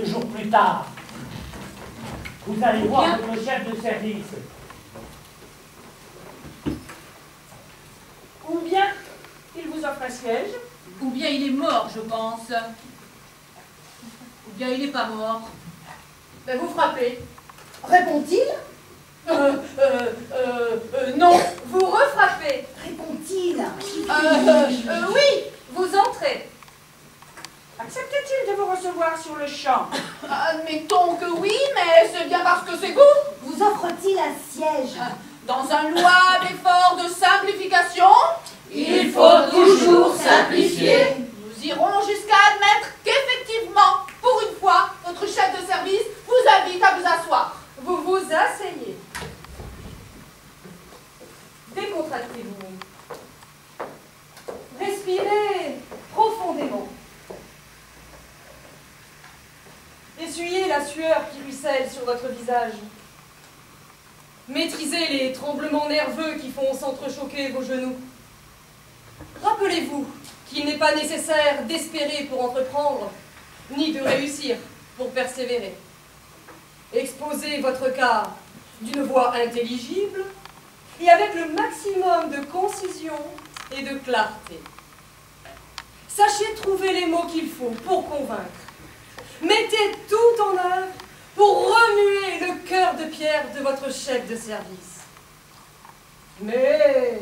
quelques jours plus tard, vous allez voir votre chef de service. Ou bien il vous offre un siège. Ou bien il est mort, je pense. Ou bien il n'est pas mort. Ben vous frappez. Répond-il? Non, vous refrappez. Répond-il? Oui, vous entrez. Accepte-t-il de vous recevoir sur le champ? Admettons que oui, mais c'est bien parce que c'est vous. Vous offre-t-il un siège? Dans un louable effort de simplification, il faut toujours simplifier. Nous irons jusqu'à admettre qu'effectivement, pour une fois, votre chef de service vous invite à vous asseoir. Vous vous asseyez. Décontractez-vous. Respirez profondément. Essuyez la sueur qui ruisselle sur votre visage. Maîtrisez les tremblements nerveux qui font s'entrechoquer vos genoux. Rappelez-vous qu'il n'est pas nécessaire d'espérer pour entreprendre, ni de réussir pour persévérer. Exposez votre cas d'une voix intelligible et avec le maximum de concision et de clarté. Sachez trouver les mots qu'il faut pour convaincre. Mettez tout en œuvre pour remuer le cœur de pierre de votre chef de service. Mais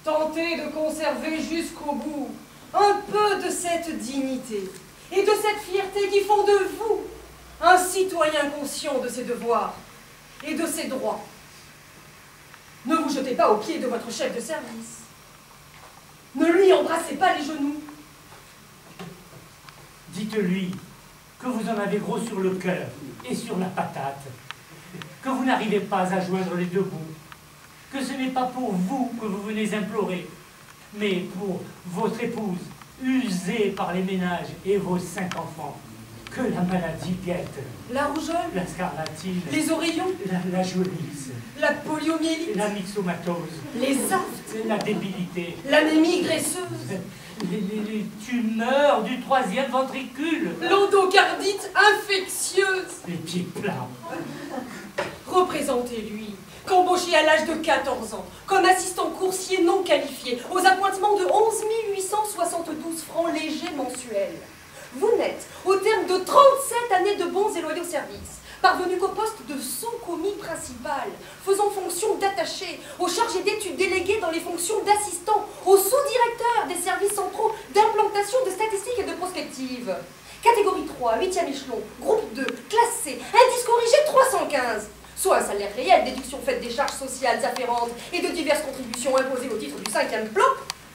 tentez de conserver jusqu'au bout un peu de cette dignité et de cette fierté qui font de vous un citoyen conscient de ses devoirs et de ses droits. Ne vous jetez pas aux pieds de votre chef de service. Ne lui embrassez pas les genoux. Dites-lui que vous en avez gros sur le cœur et sur la patate, que vous n'arrivez pas à joindre les deux bouts, que ce n'est pas pour vous que vous venez implorer, mais pour votre épouse, usée par les ménages et vos 5 enfants, que la maladie guette. La rougeole, la scarlatine, les oreillons, la jaunisse, la poliomyélite, la myxomatose, les aftes, la débilité, l'anémie graisseuse, les tumeurs du 3e ventricule, l'endocardite infectieuse, les pieds plats. Représentez-lui qu'embauché à l'âge de 14 ans, comme assistant coursier non qualifié, aux appointements de 11 872 francs légers mensuels. Vous n'êtes, au terme de 37 années de bons et loyaux services, parvenu qu'au poste de sous-commis principal, faisant fonction d'attaché, au chargé d'études délégué dans les fonctions d'assistant, au sous-directeur des services centraux d'implantation de statistiques et de prospective. Catégorie 3, 8e échelon, groupe 2, classe C, indice corrigé 315. Soit un salaire réel, déduction faite des charges sociales afférentes et de diverses contributions imposées au titre du 5e plan,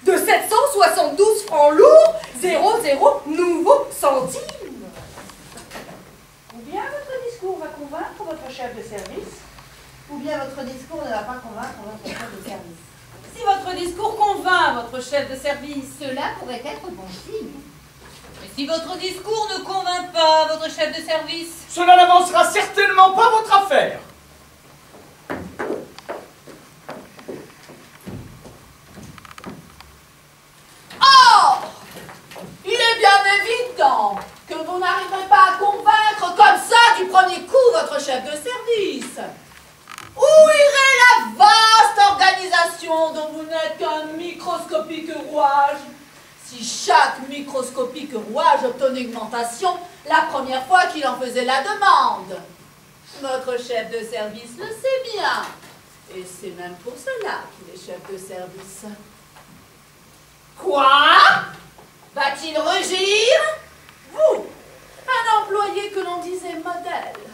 de 772 francs lourds, 00 nouveaux centimes. Ou bien votre discours va convaincre votre chef de service, ou bien votre discours ne va pas convaincre votre chef de service. Si votre discours convainc votre chef de service, Cela pourrait être bon signe. mais si votre discours ne convainc pas votre chef de service, Cela n'avancera certainement pas votre affaire. Or, il est bien évident que vous n'arriverez pas à convaincre comme ça du premier coup votre chef de service. Où irait la vaste organisation dont vous n'êtes qu'un microscopique rouage? Si chaque microscopique rouage obtenait une augmentation la première fois qu'il en faisait la demande. Votre chef de service le sait bien. Et c'est même pour cela qu'il est chef de service. Quoi? Va-t-il rugir? Vous, un employé que l'on disait modèle,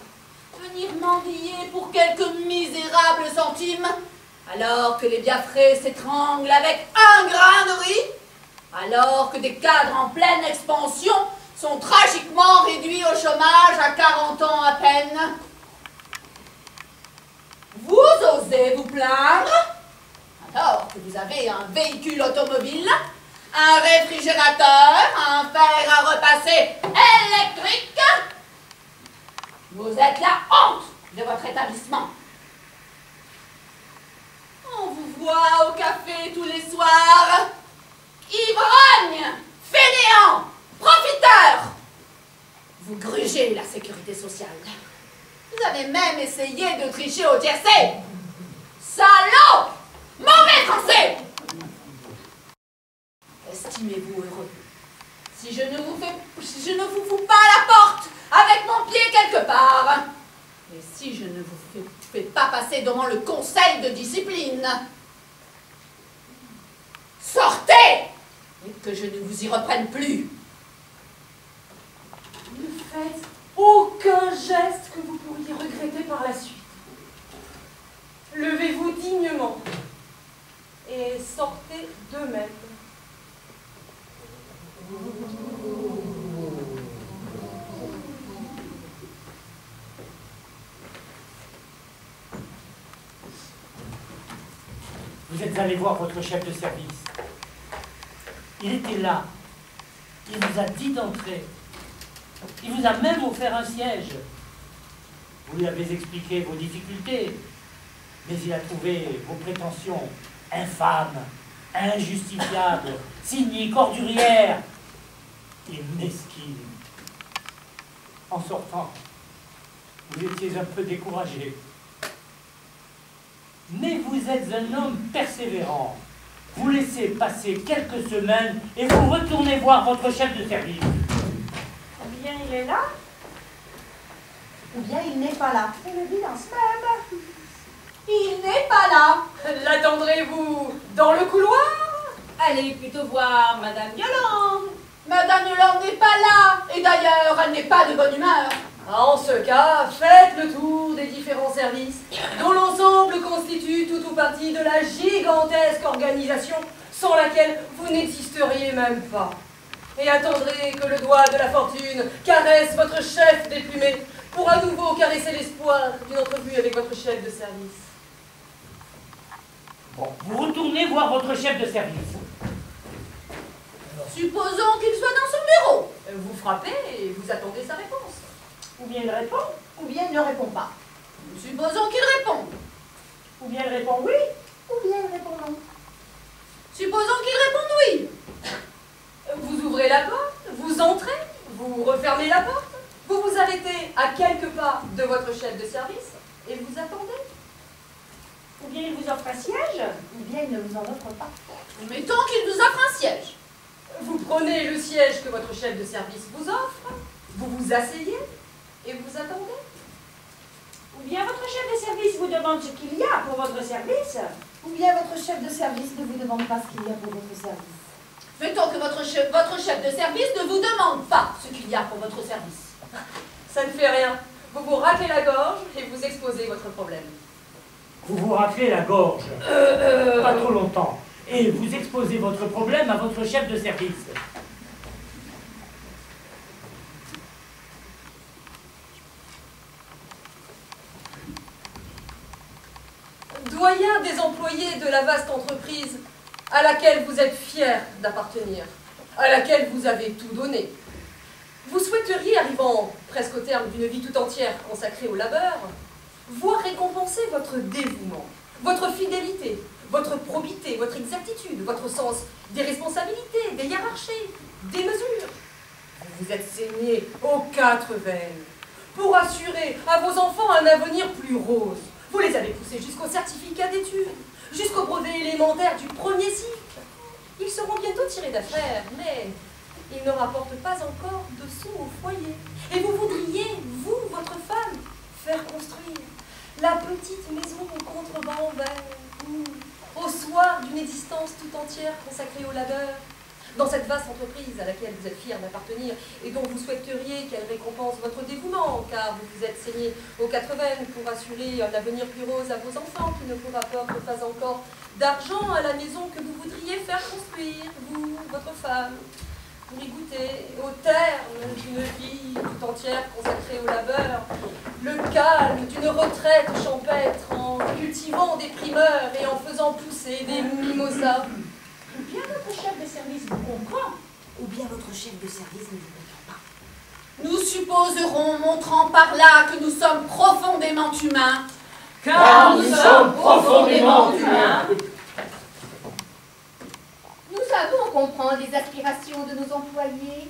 venir mendier pour quelques misérables centimes, alors que les biafrés s'étranglent avec un grain de riz, alors que des cadres en pleine expansion sont tragiquement réduits au chômage à 40 ans à peine. Vous osez vous plaindre, alors que vous avez un véhicule automobile, un réfrigérateur, un fer à repasser électrique. Vous êtes la honte de votre établissement. On vous voit au café tous les soirs. Ivrogne, fainéant, profiteur. Vous grugez tricher la sécurité sociale. Vous avez même essayé de tricher au tiercé. Salaud! Mauvais français! Estimez-vous heureux. Si je ne vous fous pas à la porte avec mon pied quelque part, et si je ne vous fais pas passer devant le conseil de discipline, sortez et que je ne vous y reprenne plus. Ne faites aucun geste que vous pourriez regretter par la suite. Levez-vous dignement et sortez de même. Vous êtes allé voir votre chef de service. Il était là. Il vous a dit d'entrer. Il vous a même offert un siège. Vous lui avez expliqué vos difficultés, mais il a trouvé vos prétentions infâmes, injustifiables, signées cordurières et mesquines. En sortant, vous étiez un peu découragé. Mais vous êtes un homme persévérant. Vous laissez passer quelques semaines et vous retournez voir votre chef de service. Ou bien il est là, ou bien il n'est pas là. C'est le bilan même. Il n'est pas là. L'attendrez-vous dans le couloir? Allez plutôt voir Madame Yolande. Madame Yolande n'est pas là. Et d'ailleurs, elle n'est pas de bonne humeur. En ce cas, faites le tour des différents services, dont l'ensemble constitue tout ou partie de la gigantesque organisation sans laquelle vous n'existeriez même pas. Et attendrez que le doigt de la fortune caresse votre chef déplumé pour à nouveau caresser l'espoir d'une entrevue avec votre chef de service. Bon, vous retournez voir votre chef de service. Supposons qu'il soit dans son bureau. Vous frappez et vous attendez sa réponse. Ou bien il répond, ou bien il ne répond pas. Supposons qu'il réponde. Ou bien il répond oui, ou bien il répond non. Supposons qu'il réponde oui. Vous ouvrez la porte, vous entrez, vous refermez la porte, vous vous arrêtez à quelques pas de votre chef de service et vous attendez. Ou bien il vous offre un siège, ou bien il ne vous en offre pas. Mettons qu'il nous offre un siège. Vous prenez le siège que votre chef de service vous offre, vous vous asseyez et vous attendez. Ou bien votre chef de service vous demande ce qu'il y a pour votre service, ou bien votre chef de service ne vous demande pas ce qu'il y a pour votre service. Mettons que votre chef de service ne vous demande pas ce qu'il y a pour votre service. Ça ne fait rien. Vous vous raclez la gorge et vous exposez votre problème. Vous vous raclez la gorge. Pas trop longtemps. Et vous exposez votre problème à votre chef de service. Doyen des employés de la vaste entreprise à laquelle vous êtes fier d'appartenir, à laquelle vous avez tout donné. Vous souhaiteriez, arrivant presque au terme d'une vie tout entière consacrée au labeur, voir récompenser votre dévouement, votre fidélité, votre probité, votre exactitude, votre sens des responsabilités, des hiérarchies, des mesures. Vous vous êtes saigné aux 4 veines pour assurer à vos enfants un avenir plus rose. Vous les avez poussés jusqu'au certificat d'études, jusqu'au brevet élémentaire du 1er cycle. Ils seront bientôt tirés d'affaires, mais ils ne rapportent pas encore de sous au foyer. Et vous voudriez, vous, votre femme, faire construire la petite maison au contrebas vert, au soir d'une existence tout entière consacrée au labeur, dans cette vaste entreprise à laquelle vous êtes fier d'appartenir et dont vous souhaiteriez qu'elle récompense votre dévouement, car vous vous êtes saigné aux 4 veines pour assurer un avenir plus rose à vos enfants qui ne vous rapportent pas encore d'argent à la maison que vous voudriez faire construire, vous, votre femme, pour y goûter, au terme d'une vie tout entière consacrée au labeur, le calme d'une retraite champêtre en cultivant des primeurs et en faisant pousser des mimosas. Ou bien votre chef de service vous comprend, ou bien votre chef de service ne vous comprend pas. Nous supposerons, montrant par là que nous sommes profondément humains, Car nous sommes profondément humains. Nous savons comprendre les aspirations de nos employés.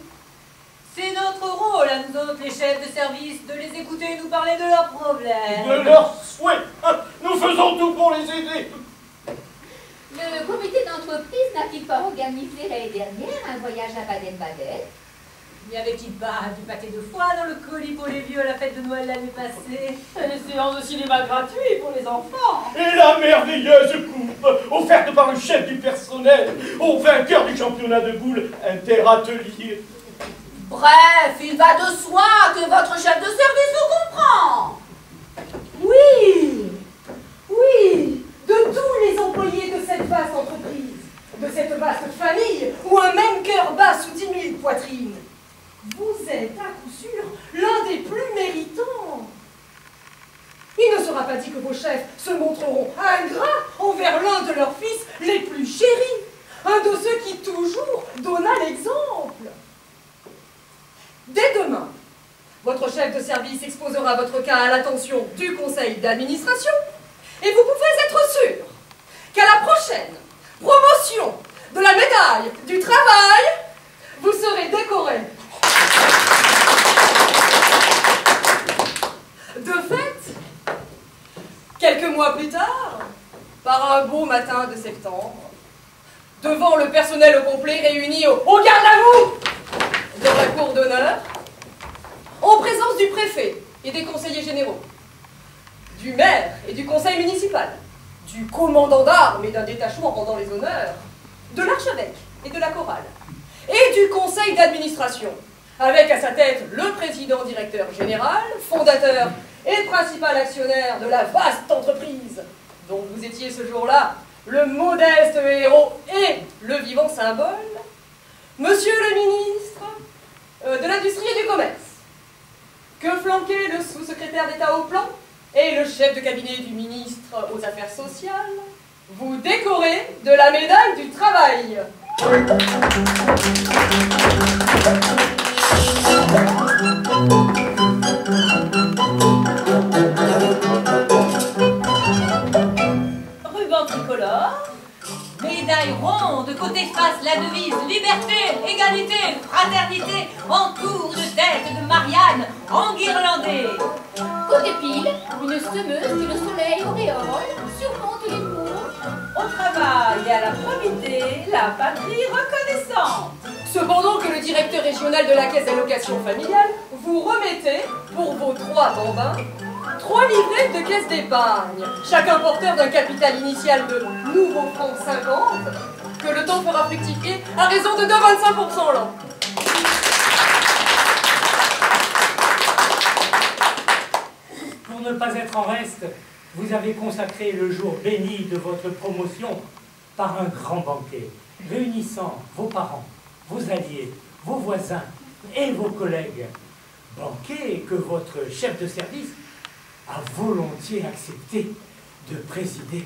C'est notre rôle à nous autres, les chefs de service, de les écouter et nous parler de leurs problèmes. De leurs souhaits. Nous faisons tout pour les aider. Le comité d'entreprise n'a-t-il pas organisé l'année dernière un voyage à Baden-Baden? N'y avait-il pas du pâté de foie dans le colis pour les vieux à la fête de Noël l'année passée? Des séances de cinéma gratuits pour les enfants. Et la merveilleuse coupe offerte par le chef du personnel au vainqueur du championnat de boules interatelier. Bref, il va de soi que votre chef de service vous comprend. Oui, oui, de tous les employés de cette vaste entreprise, de cette vaste famille, où un même cœur bat sous 10 000 poitrines, vous êtes à coup sûr l'un des plus méritants. Il ne sera pas dit que vos chefs se montreront ingrats envers l'un de leurs fils les plus chéris, un de ceux qui toujours donna l'exemple. Dès demain, votre chef de service exposera votre cas à l'attention du conseil d'administration et vous pouvez être sûr qu'à la prochaine promotion de la médaille du travail, vous serez décoré. De fait, quelques mois plus tard, par un beau matin de septembre, devant le personnel au complet réuni au garde à vous dans la cour d'honneur, en présence du préfet et des conseillers généraux, du maire et du conseil municipal, du commandant d'armes et d'un détachement rendant les honneurs, de l'archevêque et de la chorale, et du conseil d'administration, avec à sa tête le président directeur général, fondateur et principal actionnaire de la vaste entreprise dont vous étiez ce jour-là le modeste héros et le vivant symbole, monsieur le ministre de l'Industrie et du Commerce, que flanquait le sous-secrétaire d'État au plan et le chef de cabinet du ministre aux Affaires sociales, vous décorez de la médaille du travail. Ruban tricolore, médaille ronde, côté face la devise liberté, égalité, fraternité, entour de tête de Marianne, enguirlandée. Côté pile, une semeuse que le soleil auréole surmonte les murs. Au travail et à la probité, la patrie reconnaissante. Cependant que le directeur régional de la caisse d'allocation familiale vous remettez, pour vos 3 bambins, 3 livrets de caisse d'épargne, chacun porteur d'un capital initial de nouveaux francs 50, que le temps fera fructifier à raison de 2,25% l'an. Pour ne pas être en reste, vous avez consacré le jour béni de votre promotion par un grand banquet, réunissant vos parents, vos alliés, vos voisins et vos collègues. Banquet que votre chef de service a volontiers accepté de présider.